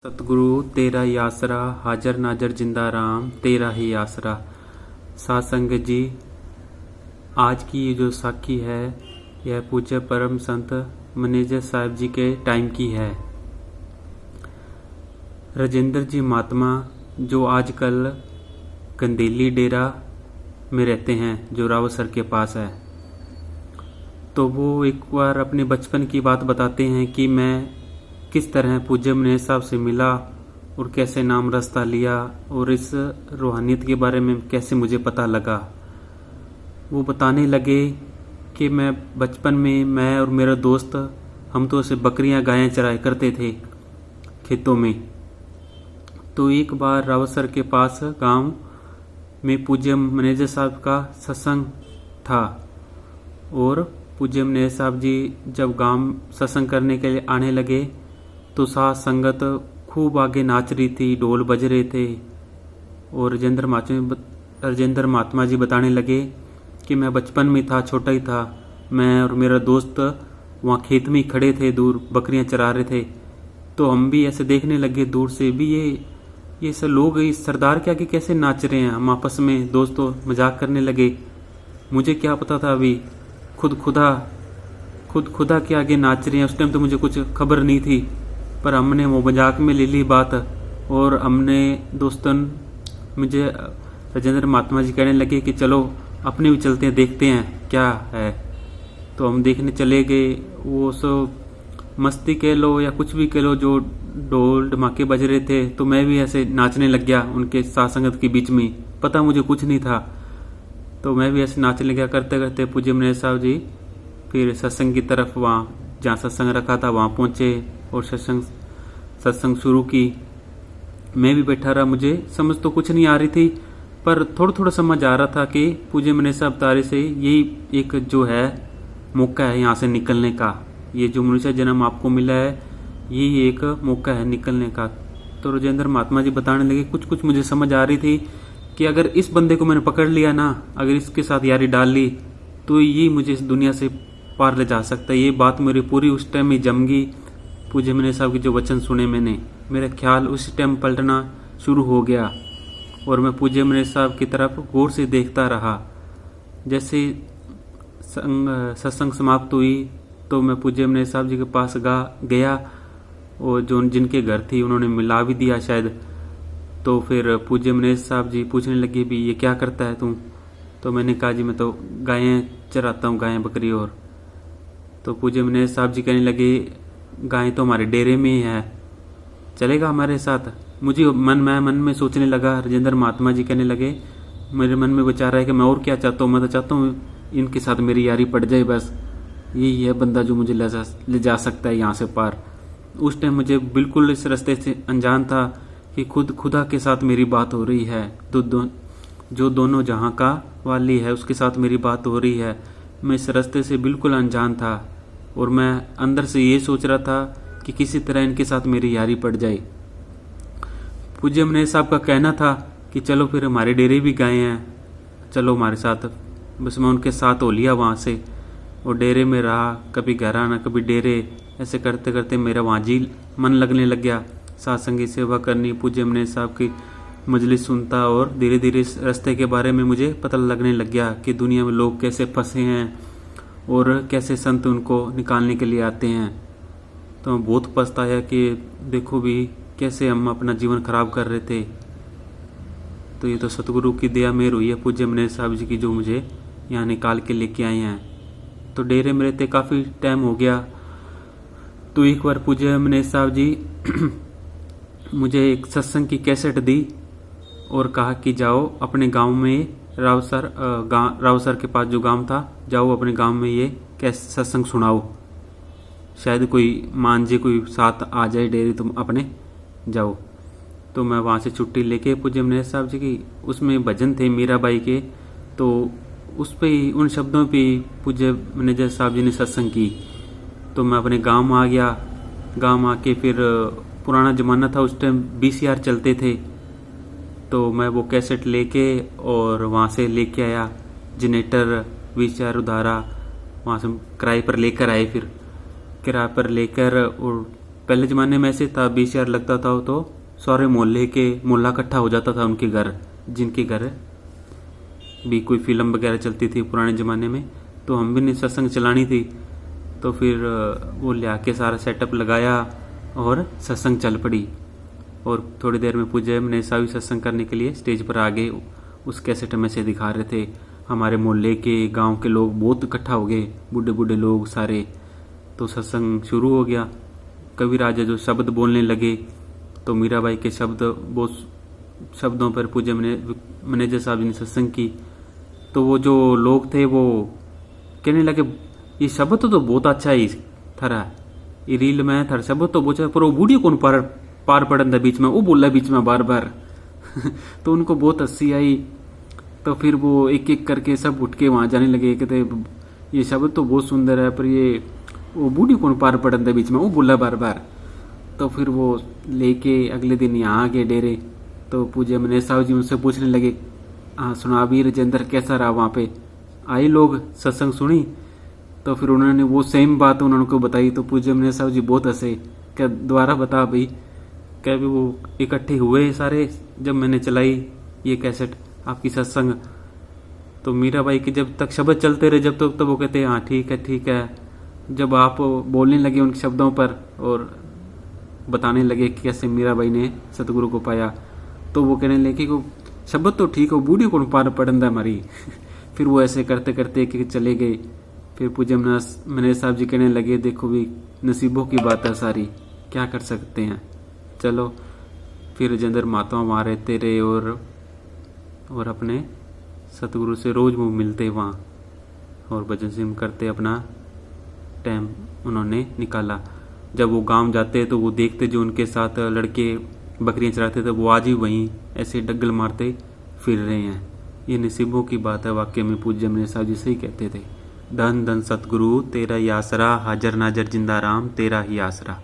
सतगुरु तेरा ही आसरा, हाजर नाजर जिंदा राम तेरा ही आसरा। साथ संगत जी, आज की ये जो साखी है यह पूज्य परम संत मैनेजर साहब जी के टाइम की है। राजेंद्र जी महात्मा जो आजकल कंदेली डेरा में रहते हैं, जो रावसर के पास है, तो वो एक बार अपने बचपन की बात बताते हैं कि मैं किस तरह पूज्य मैनेजर साहब से मिला और कैसे नाम रास्ता लिया और इस रूहानियत के बारे में कैसे मुझे पता लगा। वो बताने लगे कि मैं बचपन में मैं और मेरा दोस्त हम तो ऐसे बकरियां गायें चराया करते थे खेतों में। तो एक बार रावसर के पास गांव में पूज्य मैनेजर साहब का सत्संग था और पूज्य मैनेजर साहब जी जब गांव सत्संग करने के लिए आने लगे तो साथ संगत खूब आगे नाच रही थी, ढोल बज रहे थे। और राजेंद्र महात्मा जी बताने लगे कि मैं बचपन में था, छोटा ही था, मैं और मेरा दोस्त वहाँ खेत में ही खड़े थे, दूर बकरियां चरा रहे थे। तो हम भी ऐसे देखने लगे दूर से भी ये सब लोग इस सरदार के आगे कैसे नाच रहे हैं। हम आपस में दोस्तों मजाक करने लगे। मुझे क्या पता था अभी खुद खुदा के आगे नाच रहे हैं। उस टाइम तो मुझे कुछ खबर नहीं थी, पर हमने वो मजाक में ले ली बात और हमने दोस्तन मुझे राजेंद्र महात्मा जी कहने लगे कि चलो अपने भी चलते हैं, देखते हैं क्या है। तो हम देखने चले गए। वो सब मस्ती कह लो या कुछ भी कह लो, जो ढोल धमाके बज रहे थे, तो मैं भी ऐसे नाचने लग गया उनके साथ संगत के बीच में। पता मुझे कुछ नहीं था, तो मैं भी ऐसे नाचने लगा। करते करते पूज्य मैनेजर साहब जी फिर सत्संग की तरफ, वहाँ जहाँ सत्संग रखा था वहाँ पहुँचे और सत्संग शुरू की। मैं भी बैठा रहा। मुझे समझ तो कुछ नहीं आ रही थी, पर थोड़ा थोड़ा समझ आ रहा था कि पूज्य मैनेजर साहब तारे से यही एक जो है मौका है यहाँ से निकलने का। ये जो मनुष्य जन्म आपको मिला है, यही एक मौका है निकलने का। तो राजेंद्र महात्मा जी बताने लगे, कुछ कुछ मुझे समझ आ रही थी कि अगर इस बंदे को मैंने पकड़ लिया ना, अगर इसके साथ यारी डाल ली, तो ये मुझे इस दुनिया से पार ले जा सकता है। ये बात मेरी पूरी उस टाइम में जम गई। पूज्य मैनेजर साहब के जो वचन सुने मैंने, मेरा ख्याल उस टाइम पलटना शुरू हो गया और मैं पूज्य मैनेजर साहब की तरफ गौर से देखता रहा। जैसे सत्संग समाप्त हुई तो मैं पूज्य मैनेजर साहब जी के पास गया और जो जिनके घर थी उन्होंने मिला भी दिया शायद। तो फिर पूज्य मैनेजर साहब जी पूछने लगे, भी ये क्या करता है तू? तो मैंने कहा, जी मैं तो गायें चराता हूँ, गायें बकरी। और तो पूज्य मैनेजर साहब जी कहने लगे, गायें तो हमारे डेरे में ही है, चलेगा हमारे साथ? मुझे मन में सोचने लगा। राजेंद्र महात्मा जी कहने लगे, मेरे मन में विचार है कि मैं और क्या चाहता हूँ। मैं तो चाहता हूँ इनके साथ मेरी यारी पड़ जाए, बस यही है बंदा जो मुझे ले जा सकता है यहाँ से पार। उस टाइम मुझे बिल्कुल इस रास्ते से अनजान था कि खुदा के साथ मेरी बात हो रही है, जो दोनों जहाँ का वाली है उसके साथ मेरी बात हो रही है। मैं इस रास्ते से बिल्कुल अनजान था और मैं अंदर से ये सोच रहा था कि किसी तरह इनके साथ मेरी यारी पड़ जाए। पूज्य मैनेजर साहब का कहना था कि चलो फिर हमारे डेरे भी गए हैं, चलो हमारे साथ। बस मैं उनके साथ हो लिया वहाँ से और डेरे में रहा, कभी घर आना कभी डेरे। ऐसे करते करते मेरा वहाँ जी मन लगने लग गया। सत्संग की सेवा करनी, पूज्य मैनेजर साहब की मजलिस सुनता और धीरे धीरे इस रास्ते के बारे में मुझे पता लगने लग गया कि दुनिया में लोग कैसे फंसे हैं और कैसे संत उनको निकालने के लिए आते हैं। तो मैं बहुत पछताया कि देखो भी कैसे हम अपना जीवन खराब कर रहे थे। तो ये तो सतगुरु की दया मेहर हुई है पूज्य मैनेजर साहब जी की, जो मुझे यहाँ निकाल के लेके आए हैं। तो डेरे में रहते काफ़ी टाइम हो गया। तो एक बार पूज्य मैनेजर साहब जी मुझे एक सत्संग की कैसेट दी और कहा कि जाओ अपने गांव में, रावसर के पास जो गांव था, जाओ अपने गांव में ये कैसे सत्संग सुनाओ, शायद कोई मान जे, कोई साथ आ जाए डेरे, तुम अपने जाओ। तो मैं वहाँ से छुट्टी लेके पूज्य मैनेजर साहब जी की, उसमें भजन थे मीराबाई के, तो उस पे ही उन शब्दों पे पूज्य मैनेजर साहब जी ने सत्संग की। तो मैं अपने गांव में आ गया। गांव में आके फिर पुराना ज़माना था, उस टाइम VCR चलते थे, तो मैं वो कैसेट लेके और वहाँ से लेके आया जनरेटर, VCR उधारा, वहाँ से किराए पर लेकर आए। फिर किराए पर लेकर और पहले ज़माने में ऐसे था, 20,000 लगता था तो सारे मोहल्ले के मोहल्ला इकट्ठा हो जाता था उनके घर, जिनके घर भी कोई फिल्म वगैरह चलती थी पुराने ज़माने में। तो हम भी ने सत्संग चलानी थी, तो फिर वो ले आके सारा सेटअप लगाया और सत्संग चल पड़ी। और थोड़ी देर में पूज्य मनीष साहब सत्संग करने के लिए स्टेज पर आ गए। उस कैसेट में से दिखा रहे थे, हमारे मोहल्ले के गांव के लोग बहुत इकट्ठा हो गए, बूढ़े बूढ़े लोग सारे। तो सत्संग शुरू हो गया। कविराज जो शब्द बोलने लगे, तो मीराबाई के शब्दों पर पूज्य मैनेजर साहब जी ने सत्संग की। तो वो जो लोग थे वो कहने लगे, ये शब्द तो बहुत अच्छा ही थरा, ये रील में थर शब्द तो बहुत अच्छा, पर वो बूढ़ी कौन पार पड़न था बीच में, वो बोला बीच में बार बार। तो उनको बहुत हंसी आई। तो फिर वो एक एक करके सब उठ के वहाँ जाने लगे, कहते ये शब्द तो बहुत सुंदर है, पर ये वो बूढ़ी कौन पार पड़न था बीच में, वो बोला बार बार। तो फिर वो लेके अगले दिन यहाँ आ गए डेरे। तो पूज्य मनीष साहब जी उनसे पूछने लगे, हाँ सुनाबीर राजेंद्र कैसा रहा वहाँ पे, आए लोग सत्संग सुनी? तो फिर उन्होंने वो सेम बात उन्होंने को बताई। तो पूज्य मनीष साहब जी बहुत हंसे, क्या दोबारा बता भाई? क्या भी वो इकट्ठे हुए सारे जब मैंने चलाई ये कैसेट आपकी सत्संग। तो मीराबाई के जब तक शब्द चलते रहे जब तक, तो वो कहते हाँ ठीक है ठीक है। जब आप बोलने लगे उन शब्दों पर और बताने लगे कि कैसे मीराबाई ने सतगुरु को पाया, तो वो कहने लगे कि शब्द तो ठीक हो, बूढ़ी कौन पार पड़न दा हमारी। फिर वो ऐसे करते करते एक चले गए। फिर पूज्य मनीष साहब जी कहने लगे, देखो भी नसीबों की बात है सारी, क्या कर सकते हैं। चलो फिर राजेंद्र महात्मा वहाँ रहते रहे और अपने सतगुरु से रोज वो मिलते वहाँ और भजन सिम करते, अपना टाइम उन्होंने निकाला। जब वो गांव जाते तो वो देखते जो उनके साथ लड़के बकरियां चराते थे वो आज ही वहीं ऐसे डग्गल मारते फिर रहे हैं। ये नसीबों की बात है। वाकई में पूज्य मनीष साहब जी सही कहते थे, धन धन सतगुरु तेरा ही आसरा, हाजर नाजर जिंदा राम तेरा ही आसरा।